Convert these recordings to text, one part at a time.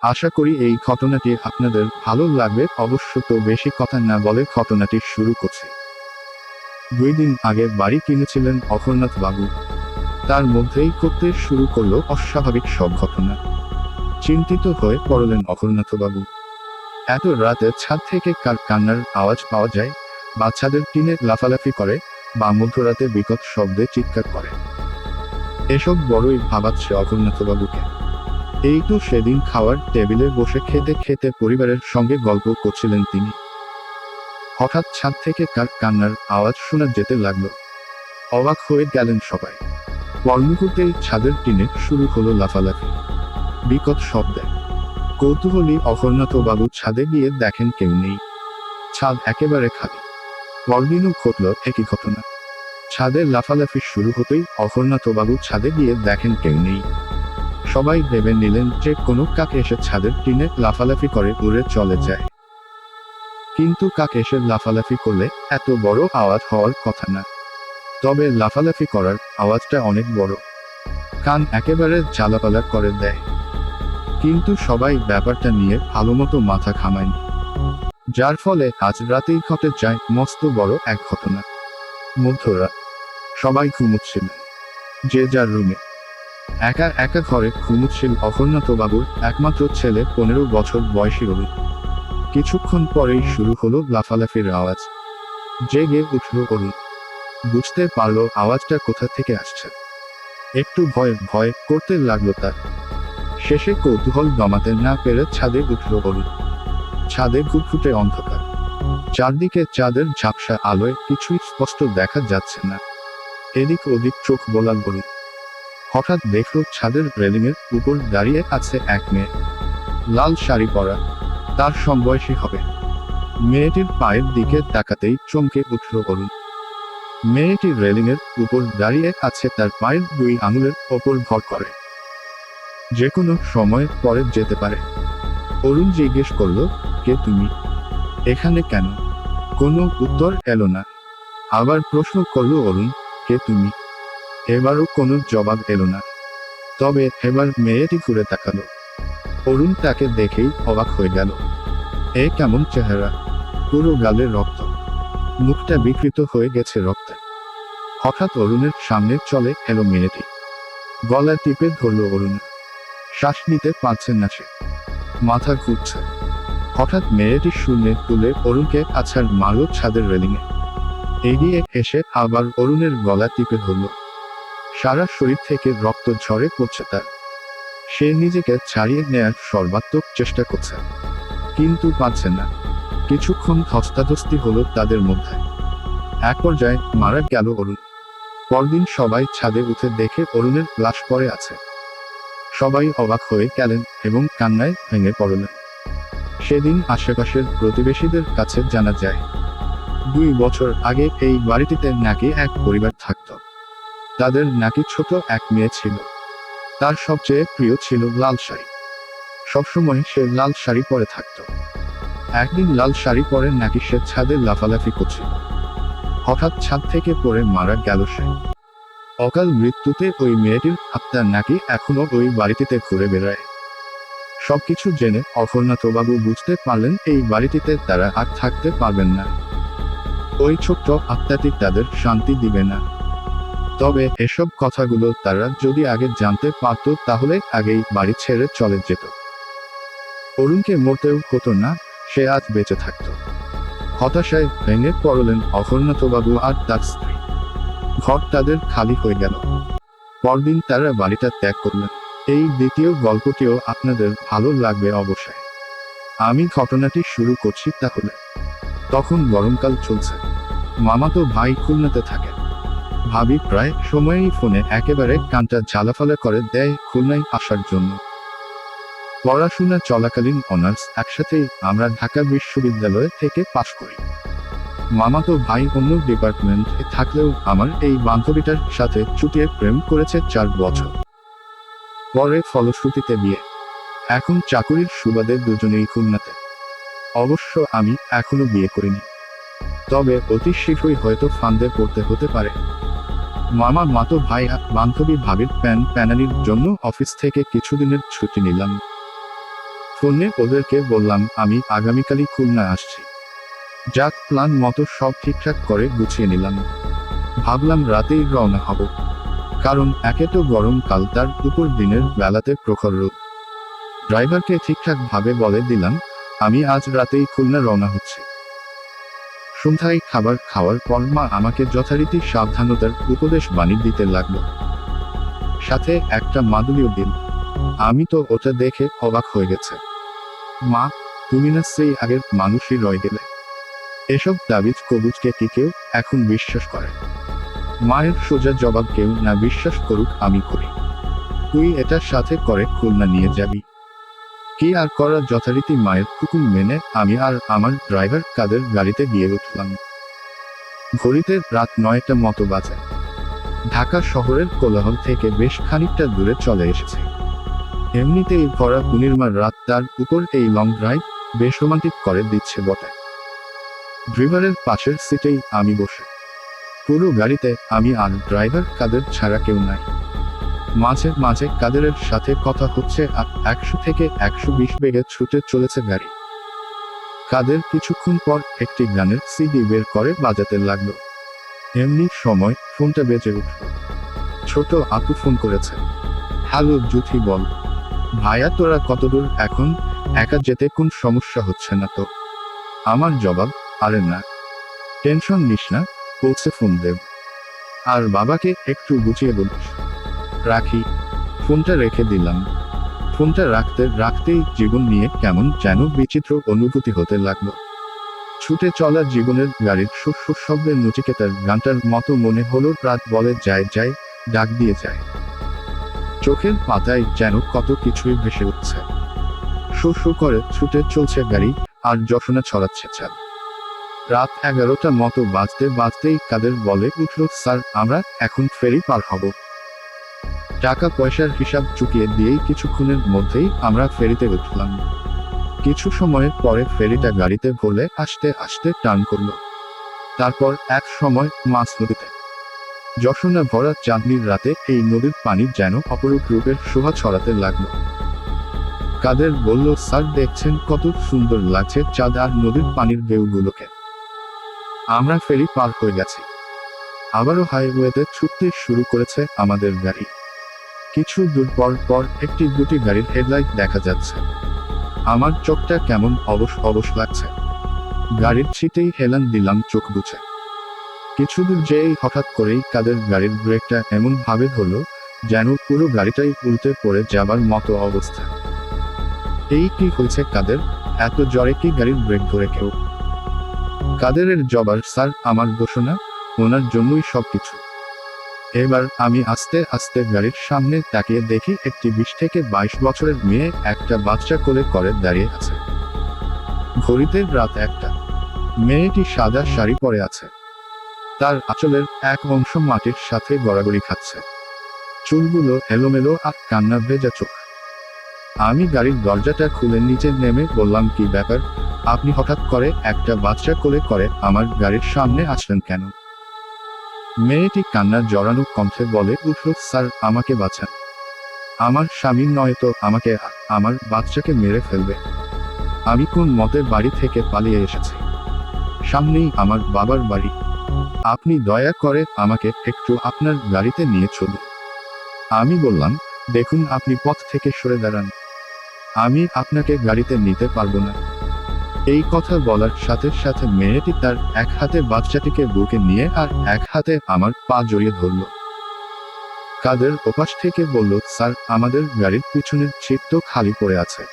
আশা করি এই ঘটনাটি আপনাদের ভালো লাগবে। অবশ্য তো বেশি কথা না বলে ঘটনাটি শুরু করছি। 2 দিন আগে বাড়ি কিনেছিলেন অঘোরনাথ বাবু। তার মধ্যেই করতে শুরু করলো অস্বাভাবিক সব ঘটনা। চিন্তিত হয়ে পড়লেন অঘোরনাথ বাবু। এত রাতে ছাদ থেকে কার কান্নার আওয়াজ পাওয়া যায়, বাচ্চাদের টিনে লাফালাফি করে, বা মধ্যরাতে বিকট শব্দে চিৎকার করে। এসব বড়ই ভাবাচ্ছে অঘোরনাথ বাবুকে। এই তো সেদিন খাওয়ার টেবিলে বসে খেতে খেতে পরিবারের সঙ্গে গল্প করছিলেন তিনি। হঠাৎ ছাদ থেকে কার কান্নার আওয়াজ শোনা যেতে লাগলো। অবাক হয়ে গেলেন সবাই। পরমুহূর্তেই ছাদের টিনে শুরু হলো লাফালাফি, বিকট শব্দে। কৌতূহলী অঘোরনাথ বাবু ছাদে গিয়ে দেখেন কেউ নেই। ছাদ একেবারে খালি। পরদিনও ঘটল একই ঘটনা। ছাদে লাফালাফি শুরু হতেই অঘোরনাথ বাবু ছাদে গিয়ে দেখেন কেউ নেই। সবাই ভেবে নিলেন যে কোনো কাক এসে ছাদের টিনে লাফালাফি করে উড়ে চলে যায়। কিন্তু কাক এসে লাফালাফি করলে এত বড় আওয়াজ হওয়ার কথা না। তবে লাফালাফি করার আওয়াজটা অনেক বড়, কান একেবারে জ্বালাপালা করে দেয়। কিন্তু সবাই ব্যাপারটা নিয়ে ভালোমতো মাথা ঘামায়নি। যার ফলে আজ রাতেই ঘটে যায় মস্ত বড় এক ঘটনা। মধ্যরাত। সবাই ঘুমোচ্ছিলেন যে যার রুমে। একা একা ঘরে ঘুমোচ্ছিল অঘোরনাথ বাবুর একমাত্র ছেলে 15 বছর বয়সী অরুণ। কিছুক্ষণ পরেই শুরু হলো লাফালাফির আওয়াজ। জেগে উঠল অরুণ। বুঝতে পারল আওয়াজটা কোথা থেকে আসছে। একটু ভয় ভয় করতে লাগলো তার। শেষে কৌতূহল দমাতে না পেরে ছাদে উঠল অরুণ। ছাদে ঘুটঘুটে অন্ধকার। চারদিকে চাঁদের ঝাপসা আলোয় কিছুই স্পষ্ট দেখা যাচ্ছে না। এদিক ওদিক চোখ বোলাল অরুণ। হঠাৎ দেখল ছাদের রেলিংয়ের উপর দাঁড়িয়ে আছে এক মেয়ে। লাল শাড়ি পরা, তার সমবয়সী হবে। মেয়েটির পায়ের দিকে তাকাতেই চমকে উঠল অরুণ। মেয়েটি রেলিংয়ের উপর দাঁড়িয়ে আছে, তার পায়ের 2 আঙুলের ওপর ভর করে। যে কোনো সময় পরে যেতে পারে। অরুণ জিজ্ঞেস করল, কে তুমি? এখানে কেন? কোনো উত্তর এলো না। আবার প্রশ্ন করল অরুণ, কে তুমি? এবারও কোনো জবাব এলো না। তবে এবার মেয়েটি ঘুরে তাকালো। অরুণ তাকে দেখেই অবাক হয়ে গেল। এ কেমন চেহারা! পুরো গালে রক্ত, মুখটা বিকৃত হয়ে গেছে রক্তে। হঠাৎ অরুণের সামনে চলে এলো মেয়েটি। গলা টিপে ধরল অরুণ। শ্বাস নিতে পারছে না সে, মাথা ঘুরছে। হঠাৎ মেয়েটি শূন্যে তুলে অরুণকে আছাড় মারল ছাদের রেলিংয়ে। এগিয়ে এসে আবার অরুণের গলা টিপে ধরল। সারা শরীর থেকে রক্ত ঝরে পড়ছে তার। সে নিজেকে ছাড়িয়ে নেয়ার সর্বাত্মক চেষ্টা করছে, কিন্তু পারছে না। কিছুক্ষণ ধস্তাধস্তি হলো তাদের মধ্যে। এক পর্যায়ে মারা গেল অরুণ। পরদিন সবাই ছাদে উঠে দেখে অরুণের লাশ পড়ে আছে। সবাই অবাক হয়ে গেলেন এবং কান্নায় ভেঙে পড়লেন। সেদিন আশেপাশের প্রতিবেশীদের কাছে জানা যায়, 2 বছর আগে এই বাড়িটিতে নাকি এক পরিবার থাকত। তাদের নাকি ছোট এক মেয়ে ছিল। তার সবচেয়ে প্রিয় ছিল লাল শাড়ি। সবসময় সে লাল শাড়ি পরে থাকত। একদিন লাল শাড়ি পরে নাকি সে ছাদে লাফালাফি করছিল। হঠাৎ ছাদ থেকে পড়ে মারা গেল সে। অকাল মৃত্যুতে ওই মেয়েটির আত্মা নাকি এখনো ওই বাড়িটিতে ঘুরে বেড়ায়। সবকিছু জেনে অঘোরনাথ বাবু বুঝতে পারলেন এই বাড়িটিতে তারা আর থাকতে পারবেন না। ওই ছোট্ট আত্মাটি তাদের শান্তি দিবে না। তবে এসব কথাগুলো তারা যদি আগে জানতে পারত তাহলে আগেই বাড়ি ছেড়ে চলে যেত। অরুণকে মরতেও হতো না, সে আজ বেঁচে থাকত। হতাশায় ভেঙে পড়লেন অঘোরনাথ বাবু আর তার স্ত্রী। ঘর তাদের খালি হয়ে গেল। পরদিন তারা বাড়িটা ত্যাগ করলেন। এই দ্বিতীয় গল্পটিও আপনাদের ভালো লাগবে অবশ্যই। আমি ঘটনাটি শুরু করছি তাহলে। তখন গরমকাল চলছে। মামাতো ভাই খুলনাতে থাকে। ভাবি প্রায় সময়েই ফোনে একেবারে কানটা ঝালাফালা করে দেয় খুলনায় আসার জন্য। পড়াশোনা চলাকালীন অনার্স একসাথেই আমরা ঢাকা বিশ্ববিদ্যালয় থেকে পাশ করি। মামাতো ভাই অন্য ডিপার্টমেন্টে থাকলেও আমার এই বান্ধবীটার সাথে চুটিয়ে প্রেম করেছে 4 বছর। পরে ফলশ্রুতিতে বিয়ে। এখন চাকুরির সুবাদে দুজনেই খুলনাতে। অবশ্য আমি এখনো বিয়ে করিনি। তবে অতি শীঘ্রই হয়তো ফান্দে পড়তে হতে পারে। মামা মাতো ভাই আর বান্ধবী ভাবির প্যানানির জন্য অফিস থেকে কিছুদিনের ছুটি নিলাম। ফোনে ওদেরকে বললাম আমি আগামীকালই খুলনা আসছি। যাক, প্ল্যান মতো সব ঠিকঠাক করে গুছিয়ে নিলাম। ভাবলাম রাতেই রওনা হব, কারণ একে তো গরমকাল, তার উপর দিনের বেলাতে প্রখর রোদ। ড্রাইভারকে ঠিকঠাক ভাবে বলে দিলাম আমি আজ রাতেই খুলনা রওনা হচ্ছি। সন্ধ্যায় খাবার খাওয়ার পর মা আমাকে যথারীতি সাবধানতার উপদেশ বাণী দিতে লাগলো, সাথে একটা মাদুলিও দিল। আমি তো ওটা দেখে অবাক হয়ে গেছে। মা, তুমি না সেই আগের মানুষই রয়ে গেলে? এসব তাবিজ কবুজকে কি কেউ এখন বিশ্বাস করে? মায়ের সোজা জবাব, কেউ না বিশ্বাস করুক, আমি করি। তুই এটার সাথে করে খুলনা নিয়ে যাবি। কি আর করা, যথারীতি মায়ের হুকুম মেনে আমি আর আমার ড্রাইভার কাদের গাড়িতে গিয়ে উঠলাম। ঘড়িতে রাত 9টা মতো বাজে। ঢাকা শহরের কোলাহল থেকে বেশ খানিকটা দূরে চলে এসেছে। এমনিতেই ভরা পূর্ণিমার রাত, তার উপর এই লং ড্রাইভ বেশ রোমান্টিক করে দিচ্ছে বটে। ড্রাইভারের পাশের সিটেই আমি বসে। পুরো গাড়িতে আমি আর ড্রাইভার কাদের ছাড়া কেউ নাই। মাঝে মাঝে কাদেরের সাথে কথা হচ্ছে আর 100 থেকে 120 বেগে ছুটে চলেছে গাড়ি। কাদের কিছুক্ষণ পর একটি গানের সিডি বের করে বাজাতে লাগলো। এমনি সময় ফোনটা বেজে উঠল। ছোট আপু ফোন করেছে। হ্যালো জুথি, বল। ভাইয়া, তোরা কতদূর এখন? একা যেতে কোন সমস্যা হচ্ছে না তো? আমার জবাব, আরে না, টেনশন নিস না, পৌঁছে ফোন দেব। আর বাবাকে একটু গুছিয়ে বলিস। রাখি। ফোনটা রেখে দিলাম। ফোনটা রাখতে রাখতেই জীবন নিয়ে কেমন যেন বিচিত্র অনুভূতি হতে লাগলো। ছুটে চলা জীবনের গাড়ির সুর শব্দের নচিকেতার গানটার মতো মনে হলো রাত বলে যায় যায়, ডাক দিয়ে যায়। চোখের পাতায় যেন কত কিছুই ভেসে উঠছে। শো করে ছুটে চলছে গাড়ি, আর যশোনা ছড়াচ্ছে চাঁদ। রাত 11টা মতো বাজতে বাজতেই কাদের বলে উঠল, স্যার আমরা এখন ফেরি পার হব। টাকা পয়সার হিসাব চুকিয়ে দিয়েই কিছুক্ষণের মধ্যেই আমরা ফেরিতে উঠলাম। কিছু সময়ের পরে ফেরিটা গাড়িতে ভরে আস্তে আস্তে টার্ন করলো। তারপর এক সময় মাছ নদীতে। যশোনা ভরা চাঁদনির রাতে এই নদীর পানি যেন অপরূপ রূপের শোভা ছড়াতে লাগলো। কাদের বলল, স্যার দেখছেন কত সুন্দর লাগছে চাঁদ আর নদীর পানির ঢেউগুলোকে। আমরা ফেরি পার হয়ে গেছি। আবারও হাইওয়েতে ছুটতে শুরু করেছে আমাদের গাড়ি। কিছু দূর পর পর একটি দুটি গাড়ির হেডলাইট দেখা যাচ্ছে। আমার চোখটা কেমন অবশ অবশ লাগছে। গাড়ির ছিটেই হেলান দিলাম চোখ বুঝে। কিছু দূর যেই হঠাৎ করেই কাদের গাড়ির ব্রেকটা এমন ভাবে ধরলো যেন পুরো গাড়িটাই উল্টে পড়ে যাবার মতো অবস্থা। এই কি হয়েছে কাদের, এত জোরে কি গাড়ির ব্রেক ধরে কেউ? কাদেরের জবাব, স্যার আমার দোষ না, ওনার জন্যই সবকিছু। এবার আমি আস্তে আস্তে গাড়ির সামনে তাকিয়ে দেখি একটি 20 থেকে 22 বছরের মেয়ে একটা বাচ্চা কোলে করে দাঁড়িয়ে আছে। ঘড়িতে রাত 1টা। মেয়েটি সাদা শাড়ি পরে আছে। তার আঁচলের এক অংশ মাটির সাথে গড়াগড়ি খাচ্ছে। চুলগুলো এলোমেলো আর কান্না ভেজা চোখ। আমি গাড়ির দরজাটা খুলে নিচে নেমে বললাম, কি ব্যাপার, আপনি হঠাৎ করে একটা বাচ্চা কোলে করে আমার গাড়ির সামনে আসলেন কেন? মেয়েটি কান্নার জড়ানো কণ্ঠে বলে উঠল, স্যার আমাকে বাঁচান। আমার স্বামী নয়তো আমাকে আর আমার বাচ্চাকে মেরে ফেলবে। আমি কোন মতে বাড়ি থেকে পালিয়ে এসেছি। সামনেই আমার বাবার বাড়ি। আপনি দয়া করে আমাকে একটু আপনার গাড়িতে নিয়ে চলুন। আমি বললাম, দেখুন আপনি পথ থেকে সরে দাঁড়ান, আমি আপনাকে গাড়িতে নিতে পারবো না। এই কথা বলার সাথে সাথে মেয়েটি তার এক হাতে বাচ্চাটিকে বুকে নিয়ে আর এক হাতে আমার পা জড়িয়ে ধরল। কাদের ওপাশ থেকে বলল, স্যার আমাদের গাড়ির পিছনের সিট তো খালি পড়ে আছে,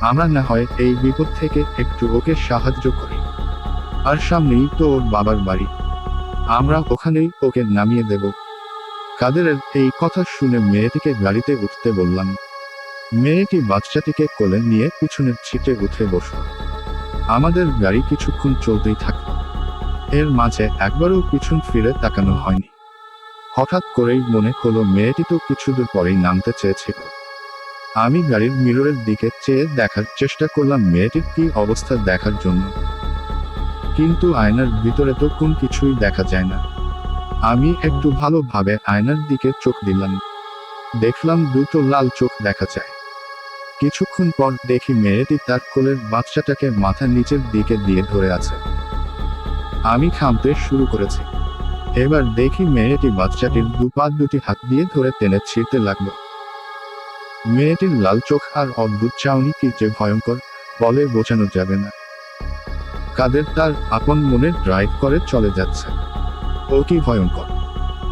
আমরা না হয় এই বিপদ থেকে একটু ওকে সাহায্য করি। আর সামনেই তো ওর বাবার বাড়ি, আমরা ওখানেই ওকে নামিয়ে দেব। কাদেরের এই কথা শুনে মেয়েটিকে গাড়িতে উঠতে বললাম। মেয়েটি বাচ্চাটিকে কোলে নিয়ে পিছনের সিটে উঠে বসল। আমাদের গাড়ি কিছুক্ষণ চলতেই থাকলো। এর মাঝে একবারও পিছন ফিরে তাকানো হয়নি। হঠাৎ করেই মনে হলো মেয়েটি তো কিছুদূর পরেই নামতে চেয়েছিল। আমি গাড়ির মিররের দিকে চেয়ে দেখার চেষ্টা করলাম মেয়েটির কি অবস্থা দেখার জন্য, কিন্তু আয়নার ভিতরে তো কোন কিছুই দেখা যায় না। আমি একটু ভালোভাবে আয়নার দিকে চোখ দিলাম। দেখলাম দুটো লাল চোখ দেখা যায়। কিছুক্ষণ পর দেখি মেয়েটি তার কোলের বাচ্চাটাকে মাথা নিচের দিকে দিয়ে ধরে আছে। আমি ঘামতে শুরু করেছি। এবার দেখি মেয়েটি বাচ্চাটির দুটি হাত দিয়ে ধরে টেনে ছিঁড়তে লাগলো। মেয়েটির লাল চোখ আর অদ্ভুত চাউনি কি যে ভয়ঙ্কর, বলে বোঝানো যাবে না। কাদের তার আপন মনে ড্রাইভ করে চলে যাচ্ছে। ও কি ভয়ঙ্কর!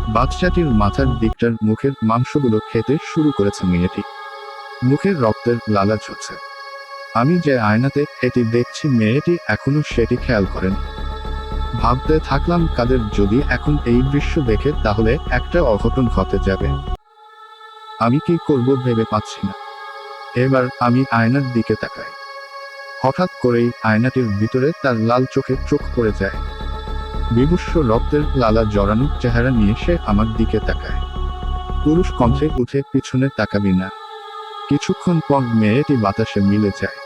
বাচ্চাটির মাথার দিকটার মুখের মাংসগুলো খেতে শুরু করেছে মেয়েটি। মুখের রক্তের লালা ঝরছে। আমি যে আয়নাতে এটি দেখছি মেয়েটি এখনো সেটি খেয়াল করেনি। ভাবতে থাকলাম কাদের যদি এখন এই দৃশ্য দেখে তাহলে একটা অঘটন ঘটে যাবে। আমি কি করব ভেবে পাচ্ছি না। এবার আমি আয়নার দিকে তাকাই। হঠাৎ করেই আয়নাটির ভিতরে তার লাল চোখে চোখ পড়ে যায়। বিভৎস রক্তের লালা জড়ানো চেহারা নিয়ে সে আমার দিকে তাকায়। পুরুষ কণ্ঠে উঠে, পিছনে তাকাবি না। কিছুক্ষণ পর মেয়েটি বাতাসে মিলে যায়।